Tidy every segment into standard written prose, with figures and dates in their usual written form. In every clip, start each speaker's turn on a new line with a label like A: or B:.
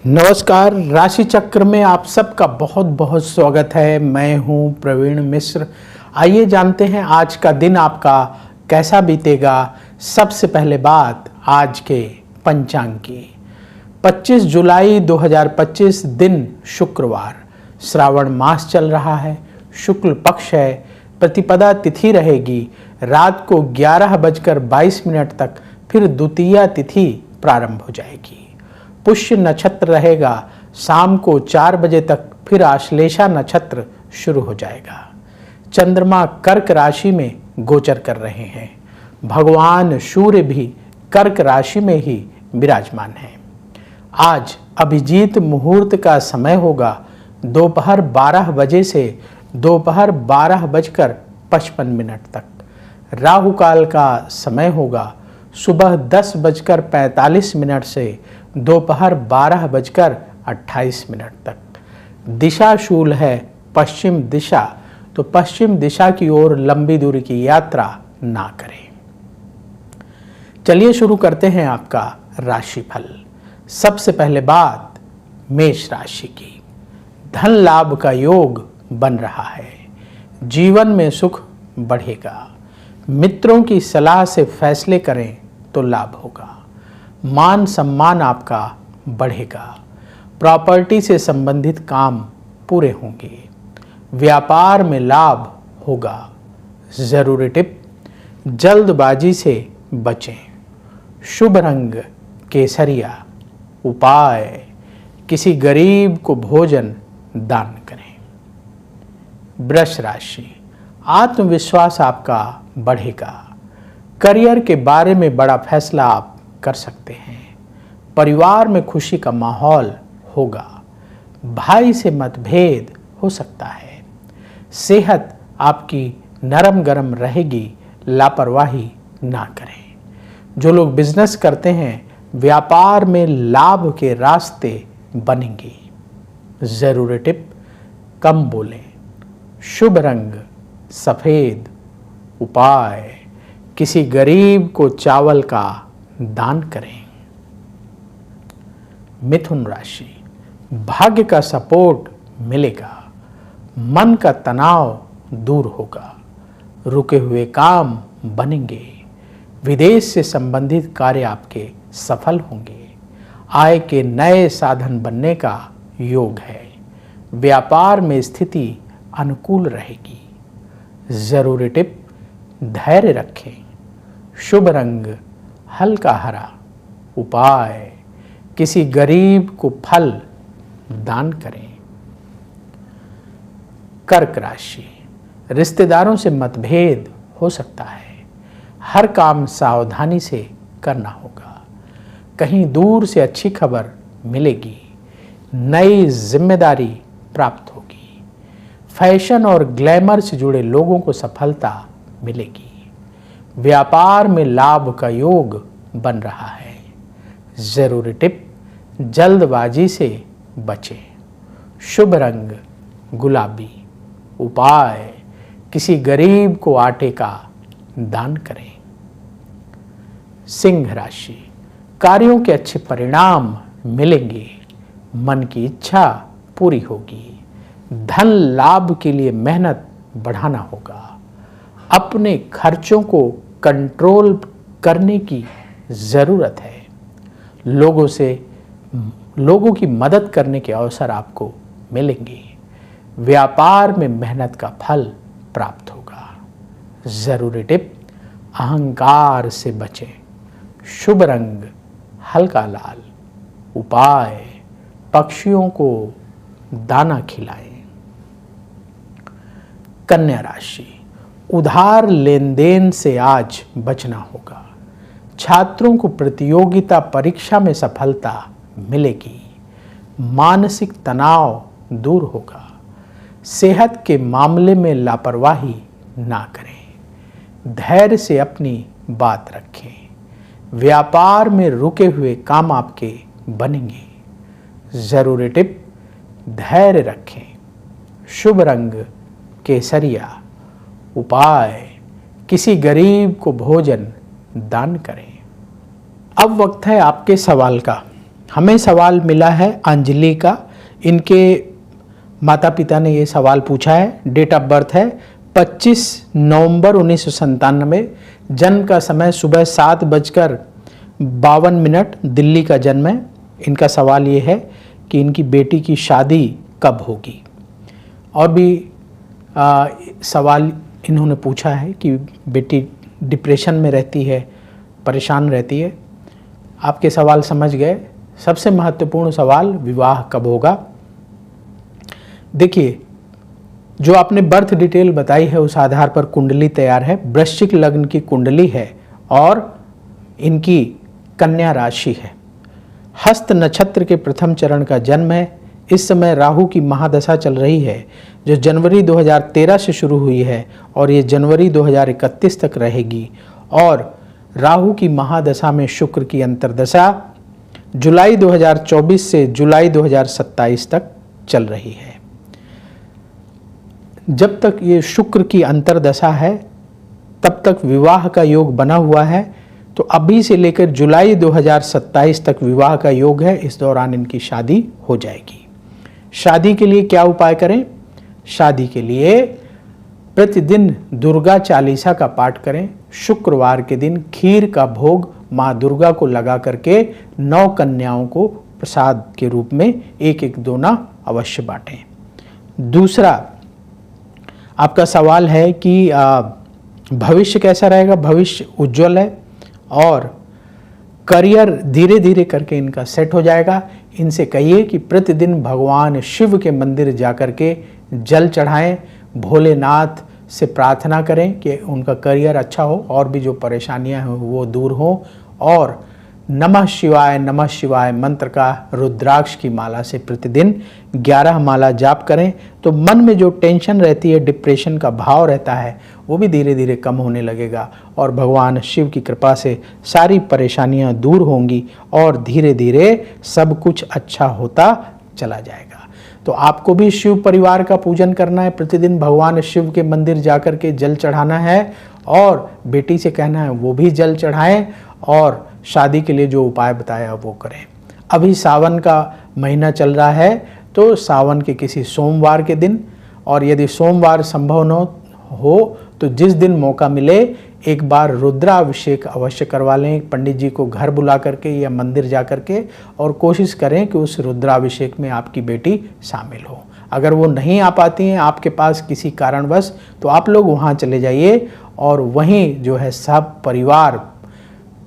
A: नमस्कार। राशि चक्र में आप सबका बहुत बहुत स्वागत है। मैं हूं प्रवीण मिश्र। आइए जानते हैं आज का दिन आपका कैसा बीतेगा। सबसे पहले बात आज के पंचांग की। 25 जुलाई 2025 दिन शुक्रवार, श्रावण मास चल रहा है, शुक्ल पक्ष है, प्रतिपदा तिथि रहेगी। रात को 11:22 तक फिर द्वितीया तिथि प्रारंभ हो जाएगी। पुष्य नक्षत्र रहेगा। शाम को 4 बजे तक फिर आश्लेषा नक्षत्र शुरू हो जाएगा। चंद्रमा कर्क राशि में गोचर कर रहे हैं। भगवान सूर्य भी कर्क राशि में ही विराजमान है। आज अभिजीत मुहूर्त का समय होगा दोपहर 12 बजे से दोपहर 12:55 तक। राहु काल का समय होगा सुबह 10:45 से दोपहर 12:28 तक। दिशा शूल है पश्चिम दिशा, तो पश्चिम दिशा की ओर लंबी दूरी की यात्रा ना करें। चलिए शुरू करते हैं आपका राशिफल। सबसे पहले बात मेष राशि की। धन लाभ का योग बन रहा है। जीवन में सुख बढ़ेगा। मित्रों की सलाह से फैसले करें तो लाभ होगा। मान सम्मान आपका बढ़ेगा। प्रॉपर्टी से संबंधित काम पूरे होंगे। व्यापार में लाभ होगा। जरूरी टिप, जल्दबाजी से बचें। शुभ रंग केसरिया। उपाय, किसी गरीब को भोजन दान करें। वृष राशि, आत्मविश्वास आपका बढ़ेगा। करियर के बारे में बड़ा फैसला आप कर सकते हैं। परिवार में खुशी का माहौल होगा। भाई से मतभेद हो सकता है। सेहत आपकी नरम गरम रहेगी। लापरवाही ना करें। जो लोग बिजनेस करते हैं, व्यापार में लाभ के रास्ते बनेंगे। जरूरी टिप, कम बोलें। शुभ रंग सफेद। उपाय, किसी गरीब को चावल का दान करें। मिथुन राशि, भाग्य का सपोर्ट मिलेगा। मन का तनाव दूर होगा। रुके हुए काम बनेंगे। विदेश से संबंधित कार्य आपके सफल होंगे। आय के नए साधन बनने का योग है। व्यापार में स्थिति अनुकूल रहेगी। जरूरी टिप, धैर्य रखें। शुभ रंग हल्का हरा। उपाय, किसी गरीब को फल दान करें। कर्क राशि, रिश्तेदारों से मतभेद हो सकता है। हर काम सावधानी से करना होगा। कहीं दूर से अच्छी खबर मिलेगी। नई जिम्मेदारी प्राप्त होगी। फैशन और ग्लैमर से जुड़े लोगों को सफलता मिलेगी। व्यापार में लाभ का योग बन रहा है। जरूरी टिप, जल्दबाजी से बचें। शुभ रंग गुलाबी। उपाय, किसी गरीब को आटे का दान करें। सिंह राशि, कार्यों के अच्छे परिणाम मिलेंगे। मन की इच्छा पूरी होगी। धन लाभ के लिए मेहनत बढ़ाना होगा। अपने खर्चों को कंट्रोल करने की ज़रूरत है। लोगों की मदद करने के अवसर आपको मिलेंगे। व्यापार में मेहनत का फल प्राप्त होगा। जरूरी टिप, अहंकार से बचें। शुभ रंग हल्का लाल। उपाय, पक्षियों को दाना खिलाएं। कन्या राशि, उधार लेन देन से आज बचना होगा। छात्रों को प्रतियोगिता परीक्षा में सफलता मिलेगी। मानसिक तनाव दूर होगा। सेहत के मामले में लापरवाही ना करें। धैर्य से अपनी बात रखें। व्यापार में रुके हुए काम आपके बनेंगे। जरूरी टिप, धैर्य रखें। शुभ रंग केसरिया। उपाय, किसी गरीब को भोजन दान करें। अब वक्त है आपके सवाल का। हमें सवाल मिला है अंजलि का, इनके माता पिता ने ये सवाल पूछा है। डेट ऑफ बर्थ है 25 नवंबर 1997, जन्म का समय सुबह 7:52, दिल्ली का जन्म है। इनका सवाल ये है कि इनकी बेटी की शादी कब होगी। और भी सवाल इन्होंने पूछा है कि बेटी डिप्रेशन में रहती है, परेशान रहती है। आपके सवाल समझ गए। सबसे महत्वपूर्ण सवाल, विवाह कब होगा। देखिए, जो आपने बर्थ डिटेल बताई है उस आधार पर कुंडली तैयार है। वृश्चिक लग्न की कुंडली है और इनकी कन्या राशि है। हस्त नक्षत्र के प्रथम चरण का जन्म है। इस समय राहु की महादशा चल रही है, जो जनवरी 2013 से शुरू हुई है और ये जनवरी 2031 तक रहेगी। और राहु की महादशा में शुक्र की अंतर्दशा जुलाई 2024 से जुलाई 2027 तक चल रही है। जब तक ये शुक्र की अंतर्दशा है तब तक विवाह का योग बना हुआ है। तो अभी से लेकर जुलाई 2027 तक विवाह का योग है। इस दौरान इनकी शादी हो जाएगी। शादी के लिए क्या उपाय करें? शादी के लिए प्रतिदिन दुर्गा चालीसा का पाठ करें। शुक्रवार के दिन खीर का भोग माँ दुर्गा को लगा करके 9 कन्याओं को प्रसाद के रूप में एक एक दोना अवश्य बांटें। दूसरा, आपका सवाल है कि भविष्य कैसा रहेगा। भविष्य उज्जवल है और करियर धीरे धीरे करके इनका सेट हो जाएगा। इनसे कहिए कि प्रतिदिन भगवान शिव के मंदिर जाकर के जल चढ़ाएं, भोलेनाथ से प्रार्थना करें कि उनका करियर अच्छा हो और भी जो परेशानियां हैं वो दूर हों। और नमः शिवाय मंत्र का रुद्राक्ष की माला से प्रतिदिन 11 माला जाप करें तो मन में जो टेंशन रहती है, डिप्रेशन का भाव रहता है, वो भी धीरे धीरे कम होने लगेगा और भगवान शिव की कृपा से सारी परेशानियां दूर होंगी और धीरे धीरे सब कुछ अच्छा होता चला जाएगा। तो आपको भी शिव परिवार का पूजन करना है, प्रतिदिन भगवान शिव के मंदिर जाकर के जल चढ़ाना है और बेटी से कहना है वो भी जल चढ़ाएं और शादी के लिए जो उपाय बताया वो करें। अभी सावन का महीना चल रहा है तो सावन के किसी सोमवार के दिन, और यदि सोमवार संभव न हो तो जिस दिन मौका मिले एक बार रुद्राभिषेक अवश्य करवा लें, पंडित जी को घर बुला करके या मंदिर जा करके, और कोशिश करें कि उस रुद्राभिषेक में आपकी बेटी शामिल हो। अगर वो नहीं आ पाती हैं आपके पास किसी कारणवश, तो आप लोग वहाँ चले जाइए और वहीं जो है सब परिवार,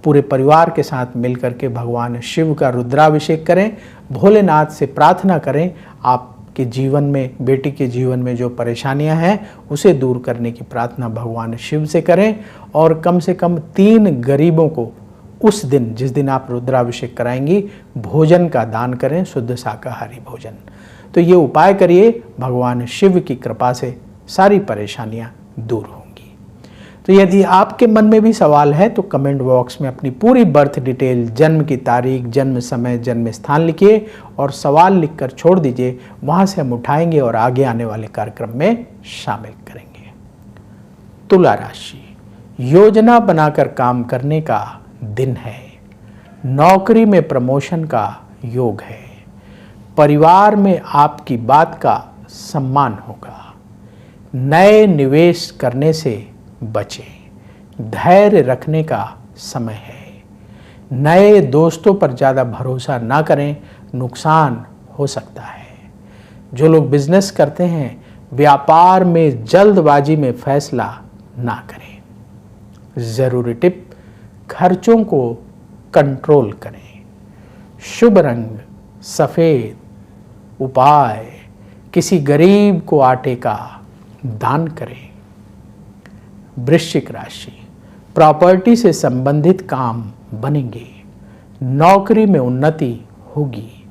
A: पूरे परिवार के साथ मिलकर के भगवान शिव का रुद्राभिषेक करें, भोलेनाथ से प्रार्थना करें आपके जीवन में, बेटी के जीवन में जो परेशानियां हैं उसे दूर करने की प्रार्थना भगवान शिव से करें। और कम से कम 3 गरीबों को उस दिन, जिस दिन आप रुद्राभिषेक कराएंगी, भोजन का दान करें, शुद्ध शाकाहारी भोजन। तो ये उपाय करिए, भगवान शिव की कृपा से सारी परेशानियां दूर होंगी। तो यदि आपके मन में भी सवाल है तो कमेंट बॉक्स में अपनी पूरी बर्थ डिटेल, जन्म की तारीख, जन्म समय, जन्म स्थान लिखिए और सवाल लिखकर छोड़ दीजिए। वहां से हम उठाएंगे और आगे आने वाले कार्यक्रम में शामिल करेंगे। तुला राशि, योजना बनाकर काम करने का दिन है। नौकरी में प्रमोशन का योग है। परिवार में आपकी बात का सम्मान होगा। नए निवेश करने से बचें। धैर्य रखने का समय है। नए दोस्तों पर ज़्यादा भरोसा ना करें, नुकसान हो सकता है। जो लोग बिजनेस करते हैं, व्यापार में जल्दबाजी में फैसला ना करें। ज़रूरी टिप, खर्चों को कंट्रोल करें। शुभ रंग सफ़ेद। उपाय, किसी गरीब को आटे का दान करें। वृश्चिक राशि, प्रॉपर्टी से संबंधित काम बनेंगे। नौकरी में उन्नति होगी।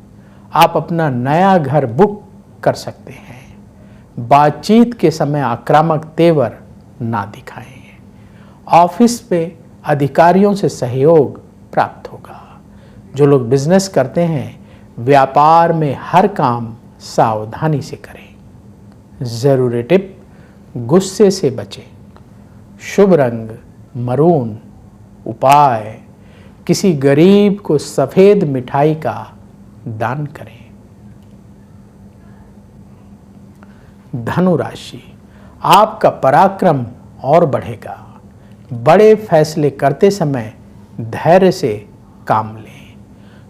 A: आप अपना नया घर बुक कर सकते हैं। बातचीत के समय आक्रामक तेवर ना दिखाएं। ऑफिस पे अधिकारियों से सहयोग प्राप्त होगा। जो लोग बिजनेस करते हैं, व्यापार में हर काम सावधानी से करें। ज़रूरी टिप, गुस्से से बचें। शुभ रंग मरून। उपाय, किसी गरीब को सफ़ेद मिठाई का दान करें। धनु राशि, आपका पराक्रम और बढ़ेगा। बड़े फैसले करते समय धैर्य से काम लें।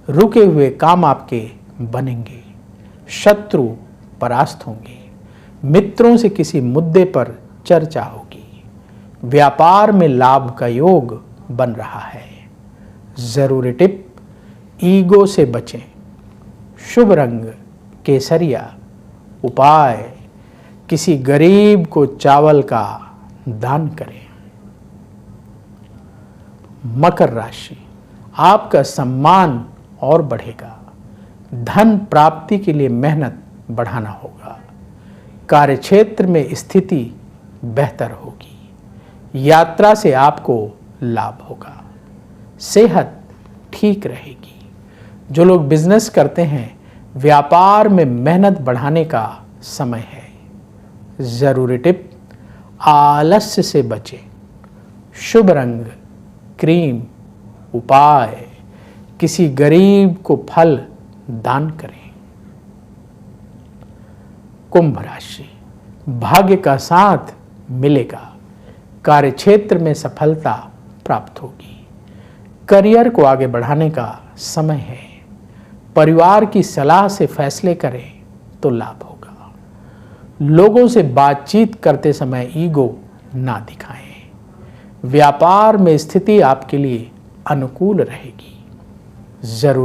A: रुके हुए काम आपके बनेंगे। शत्रु परास्त होंगे। मित्रों से किसी मुद्दे पर चर्चा होगी। व्यापार में लाभ का योग बन रहा है। जरूरी टिप, ईगो से बचें। शुभ रंग केसरिया। उपाय, किसी गरीब को चावल का दान करें। मकर राशि, आपका सम्मान और बढ़ेगा। धन प्राप्ति के लिए मेहनत बढ़ाना होगा। कार्यक्षेत्र में स्थिति बेहतर होगी। यात्रा से आपको लाभ होगा। सेहत ठीक रहेगी। जो लोग बिजनेस करते हैं, व्यापार में मेहनत बढ़ाने का समय है। जरूरी टिप, आलस्य से बचें। शुभ रंग क्रीम। उपाय, किसी गरीब को फल दान करें। कुंभ राशि, भाग्य का साथ मिलेगा। कार्यक्षेत्र में सफलता प्राप्त होगी। करियर को आगे बढ़ाने का समय है। परिवार की सलाह से फैसले करें तो लाभ होगा। लोगों से बातचीत करते समय ईगो ना दिखाएं। व्यापार में स्थिति आपके लिए अनुकूल रहेगी। जरूर